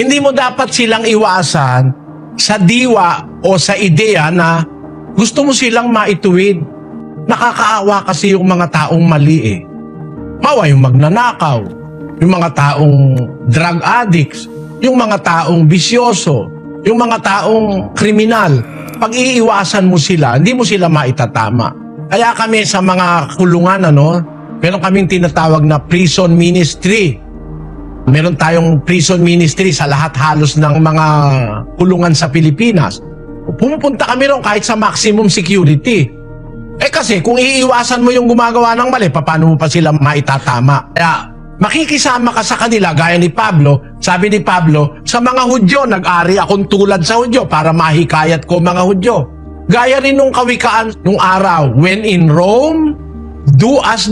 Hindi mo dapat silang iwasan sa diwa o sa ideya na gusto mo silang maituwid. Nakakaawa kasi yung mga taong mali eh. Mawa yung magnanakaw, yung mga taong drug addicts, yung mga taong bisyoso, yung mga taong kriminal. Pag iiwasan mo sila, hindi mo sila maitatama. Kaya kami sa mga kulungan, meron kaming tinatawag na prison ministry. Meron tayong prison ministry sa lahat halos ng mga kulungan sa Pilipinas. Pumupunta kami ron kahit sa maximum security. Kasi kung iiwasan mo yung gumagawa ng mali, paano mo pa sila maitatama? Kaya makikisama ka sa kanila gaya ni Pablo. Sabi ni Pablo, sa mga Hudyo, nag-ari akong tulad sa Hudyo para mahikayat ko mga Hudyo. Gaya rin nung kawikaan nung araw, when in Rome, do as